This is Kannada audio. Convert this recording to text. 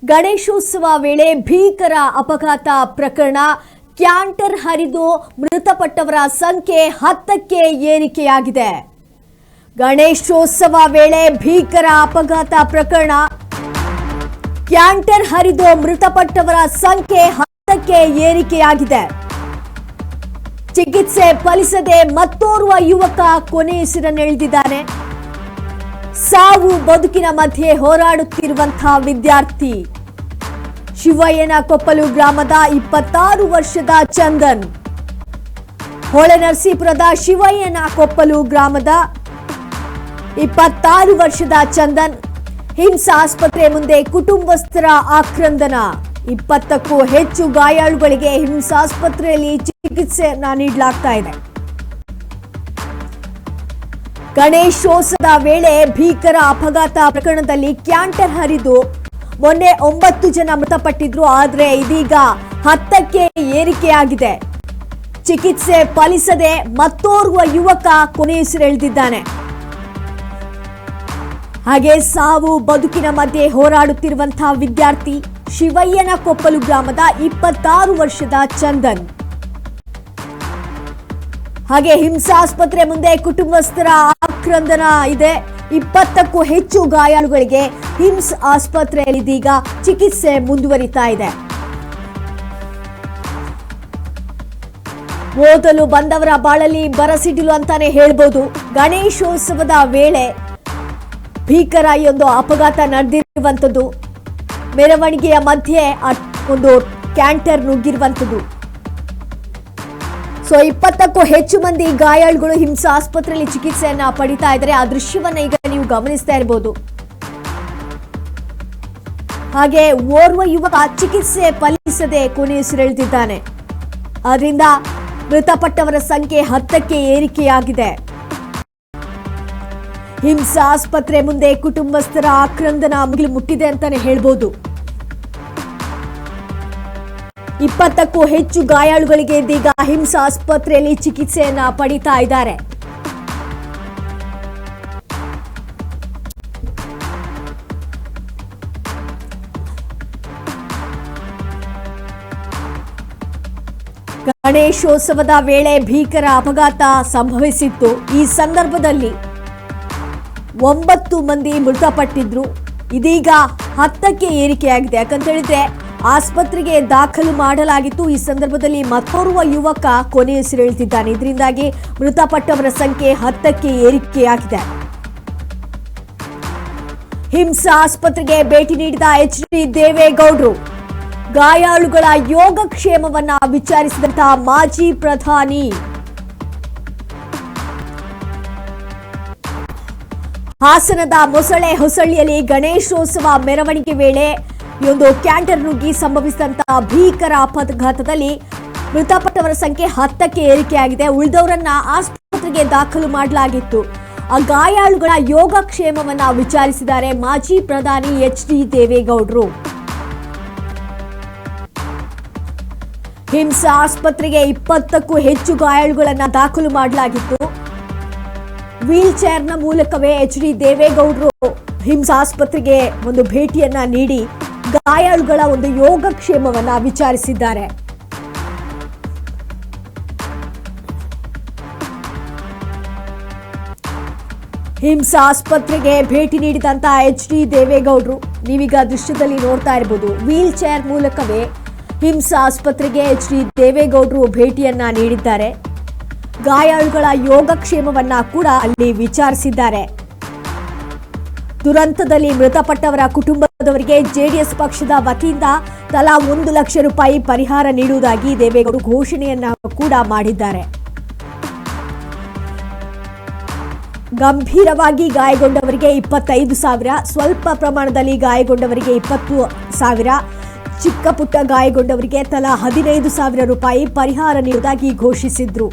ಗಣೇಶೋತ್ಸವ ವೇಳೆ ಭೀಕರ ಅಪಘಾತ ಪ್ರಕರಣ. ಕ್ಯಾಂಟರ್ ಹರಿದು ಮೃತಪಟ್ಟವರ ಸಂಖ್ಯೆ 10ಕ್ಕೆ ಏರಿಕೆಯಾಗಿದೆ. ಗಣೇಶೋತ್ಸವ ವೇಳೆ ಭೀಕರ ಅಪಘಾತ ಪ್ರಕರಣ. ಕ್ಯಾಂಟರ್ ಹರಿದು ಮೃತಪಟ್ಟವರ ಸಂಖ್ಯೆ 10ಕ್ಕೆ ಏರಿಕೆಯಾಗಿದೆ. ಚಿಕಿತ್ಸೆ ಫಲಿಸದೆ ಮತ್ತೋರ್ವ ಯುವಕ ಕೊನೆಯುಸಿರೆಳೆದಿದ್ದಾನೆ. ಸಾವು ಬದುಕಿನ ಮಧ್ಯೆ ಹೋರಾಡುತ್ತಿರುವಂತಹ ವಿದ್ಯಾರ್ಥಿ ಶಿವಯ್ಯನಕೊಪ್ಪಲು ಗ್ರಾಮದ 26 ವರ್ಷದ ಚಂದನ್. ಹೊಳೆನರಸೀಪುರದ ಶಿವಯ್ಯನಕೊಪ್ಪಲು ಗ್ರಾಮದ 26 ವರ್ಷದ ಚಂದನ್ ಹಿಮ್ಸ್ ಆಸ್ಪತ್ರೆ ಮುಂದೆ ಕುಟುಂಬಸ್ಥರ ಆಕ್ರಂದನ. 20ಕ್ಕೂ ಹೆಚ್ಚು ಗಾಯಾಳುಗಳಿಗೆ ಹಿಮ್ಸ್ ಆಸ್ಪತ್ರೆಯಲ್ಲಿ ಚಿಕಿತ್ಸೆಯನ್ನ ನೀಡಲಾಗ್ತಾ ಇದೆ. ಗಣೇಶೋತ್ಸವದ ವೇಳೆ ಭೀಕರ ಅಪಘಾತ ಪ್ರಕರಣದಲ್ಲಿ ಕ್ಯಾಂಟರ್ ಹರಿದು ಮೊನ್ನೆ 9 ಜನ ಮೃತಪಟ್ಟಿದ್ರು. ಆದರೆ ಇದೀಗ 10ಕ್ಕೆ ಏರಿಕೆಯಾಗಿದೆ. ಚಿಕಿತ್ಸೆ ಫಲಿಸದೆ ಮತ್ತೋರ್ವ ಯುವಕ ಕೊನೆಯುಸಿರೆಳೆದಿದ್ದಾನೆ. ಹಾಗೆ ಸಾವು ಬದುಕಿನ ಮಧ್ಯೆ ಹೋರಾಡುತ್ತಿರುವಂತಹ ವಿದ್ಯಾರ್ಥಿ ಶಿವಯ್ಯನಕೊಪ್ಪಲು ಗ್ರಾಮದ 26 ವರ್ಷದ ಚಂದನ್. ಹಾಗೆ ಹಿಮ್ಸ್ ಆಸ್ಪತ್ರೆ ಮುಂದೆ ಕುಟುಂಬಸ್ಥರ ಆಕ್ರಂದನ ಇದೆ. 20ಕ್ಕೂ ಹೆಚ್ಚು ಗಾಯಾಳುಗಳಿಗೆ ಹಿಮ್ಸ್ ಆಸ್ಪತ್ರೆಯಲ್ಲಿ ಇದೀಗ ಚಿಕಿತ್ಸೆ ಮುಂದುವರಿತಾ ಇದೆ. ಓದಲು ಬಂದವರ ಬಾಳಲ್ಲಿ ಬರಸಿಡಿಲು ಅಂತಾನೆ ಹೇಳ್ಬೋದು. ಗಣೇಶೋತ್ಸವದ ವೇಳೆ ಭೀಕರ ಈ ಒಂದು ಅಪಘಾತ ನಡೆದಿರುವಂಥದ್ದು. ಮೆರವಣಿಗೆಯ ಮಧ್ಯೆ ಒಂದು ಕ್ಯಾಂಟರ್ ನುಗ್ಗಿರುವಂಥದ್ದು. ಸೊ 20ಕ್ಕೂ ಹೆಚ್ಚು ಮಂದಿ ಗಾಯಾಳುಗಳು ಹಿಮ್ಸ್ ಆಸ್ಪತ್ರೆಯಲ್ಲಿ ಚಿಕಿತ್ಸೆಯನ್ನ ಪಡಿತಾ ಇದ್ದಾರೆ. ಆ ದೃಶ್ಯವನ್ನ ಈಗ ನೀವು ಗಮನಿಸ್ತಾ ಇರಬಹುದು. ಹಾಗೆ ಓರ್ವ ಯುವಕ ಚಿಕಿತ್ಸೆ ಫಲಿಸದೆ ಕೊನೆಯುಸಿರೆಳೆದಿದ್ದಾನೆ. ಅದರಿಂದ ಮೃತಪಟ್ಟವರ ಸಂಖ್ಯೆ 10ಕ್ಕೆ ಏರಿಕೆಯಾಗಿದೆ. ಹಿಮ್ಸ್ ಆಸ್ಪತ್ರೆ ಮುಂದೆ ಕುಟುಂಬಸ್ಥರ ಆಕ್ರಂದನ ಮುಗಿಲು ಮುಟ್ಟಿದೆ ಅಂತಾನೆ ಹೇಳ್ಬೋದು. 20ಕ್ಕೂ ಹೆಚ್ಚು ಗಾಯಾಳುಗಳಿಗೆ ಇದೀಗ ಹಿಮ್ಸ್ ಆಸ್ಪತ್ರೆಯಲ್ಲಿ ಚಿಕಿತ್ಸೆಯನ್ನ ಪಡಿತಾ ಇದ್ದಾರೆ. ಗಣೇಶೋತ್ಸವದ ವೇಳೆ ಭೀಕರ ಅಪಘಾತ ಸಂಭವಿಸಿತ್ತು. ಈ ಸಂದರ್ಭದಲ್ಲಿ 9 ಮಂದಿ ಮೃತಪಟ್ಟಿದ್ರು. ಇದೀಗ 10ಕ್ಕೆ ಏರಿಕೆಯಾಗಿದೆ. ಯಾಕಂತ ಹೇಳಿದ್ರೆ ಆಸ್ಪತ್ರೆಗೆ ದಾಖಲು ಮಾಡಲಾಗಿತ್ತು. ಈ ಸಂದರ್ಭದಲ್ಲಿ ಮತ್ತೋರ್ವ ಯುವಕ ಕೊನೆಯುಸಿರೆಳೆದಿದ್ದಾನೆ. ಇದರಿಂದಾಗಿ ಮೃತಪಟ್ಟವರ ಸಂಖ್ಯೆ 10ಕ್ಕೆ ಏರಿಕೆಯಾಗಿದೆ. ಹಿಮ್ಸ್ ಆಸ್ಪತ್ರೆಗೆ ಭೇಟಿ ನೀಡಿದ ಎಚ್.ಡಿ. ದೇವೇಗೌಡರು ಗಾಯಾಳುಗಳ ಯೋಗಕ್ಷೇಮವನ್ನ ವಿಚಾರಿಸಿದಂತಹ ಮಾಜಿ ಪ್ರಧಾನಿ ಹಾಸನದ ಮೊಸಳೆ ಹೊಸಳ್ಳಿಯಲ್ಲಿ ಗಣೇಶೋತ್ಸವ ಮೆರವಣಿಗೆ ವೇಳೆ ಈ ಒಂದು ಕ್ಯಾಂಟರ್ ನುಗ್ಗಿ ಸಂಭವಿಸಿದಂತಹ ಭೀಕರ ಅಪಘಾತದಲ್ಲಿ ಮೃತಪಟ್ಟವರ ಸಂಖ್ಯೆ 10ಕ್ಕೆ ಏರಿಕೆಯಾಗಿದೆ. ಉಳಿದವರನ್ನ ಆಸ್ಪತ್ರೆಗೆ ದಾಖಲು ಮಾಡಲಾಗಿತ್ತು. ಆ ಗಾಯಾಳುಗಳ ಯೋಗಕ್ಷೇಮವನ್ನ ವಿಚಾರಿಸಿದ್ದಾರೆ ಮಾಜಿ ಪ್ರಧಾನಿ ಎಚ್.ಡಿ. ದೇವೇಗೌಡರು. ಹಿಮ್ಸ್ ಆಸ್ಪತ್ರೆಗೆ 20ಕ್ಕೂ ಹೆಚ್ಚು ಗಾಯಾಳುಗಳನ್ನ ದಾಖಲು ಮಾಡಲಾಗಿತ್ತು. ವೀಲ್ ಚೇರ್ನ ಮೂಲಕವೇ ಎಚ್.ಡಿ. ದೇವೇಗೌಡರು ಹಿಮ್ಸ್ ಆಸ್ಪತ್ರೆಗೆ ಒಂದು ಭೇಟಿಯನ್ನ ನೀಡಿ ಗಾಯಾಳುಗಳ ಒಂದು ಯೋಗಕ್ಷೇಮವನ್ನ ವಿಚಾರಿಸಿದ್ದಾರೆ. ಹಿಮ್ಸ್ ಆಸ್ಪತ್ರೆಗೆ ಭೇಟಿ ನೀಡಿದಂತಹ ಎಚ್.ಡಿ. ದೇವೇಗೌಡರು ನೀವೀಗ ದೃಶ್ಯದಲ್ಲಿ ನೋಡ್ತಾ ಇರಬಹುದು. ವೀಲ್ ಚೇರ್ ಮೂಲಕವೇ ಹಿಮ್ಸ್ ಆಸ್ಪತ್ರೆಗೆ ಎಚ್.ಡಿ. ದೇವೇಗೌಡರು ಭೇಟಿಯನ್ನ ನೀಡಿದ್ದಾರೆ. ಗಾಯಾಳುಗಳ ಯೋಗಕ್ಷೇಮವನ್ನ ಕೂಡ ಅಲ್ಲಿ ವಿಚಾರಿಸಿದ್ದಾರೆ. ದುರಂತದಲ್ಲಿ ಮೃತಪಟ್ಟವರ ಕುಟುಂಬದವರಿಗೆ ಜೆಡಿಎಸ್ ಪಕ್ಷದ ವತಿಯಿಂದ ತಲಾ 1 ಲಕ್ಷ ರೂಪಾಯಿ ಪರಿಹಾರ ನೀಡುವುದಾಗಿ ದೇವೇಗೌಡರು ಘೋಷಣೆಯನ್ನ ಕೂಡ ಮಾಡಿದ್ದಾರೆ. ಗಂಭೀರವಾಗಿ ಗಾಯಗೊಂಡವರಿಗೆ 25,000, ಸ್ವಲ್ಪ ಪ್ರಮಾಣದಲ್ಲಿ ಗಾಯಗೊಂಡವರಿಗೆ 20,000, ಚಿಕ್ಕ ಪುಟ್ಟ ಗಾಯಗೊಂಡವರಿಗೆ ತಲಾ 15,000 ರೂಪಾಯಿ ಪರಿಹಾರ ನೀಡುವುದಾಗಿ ಘೋಷಿಸಿದ್ರು.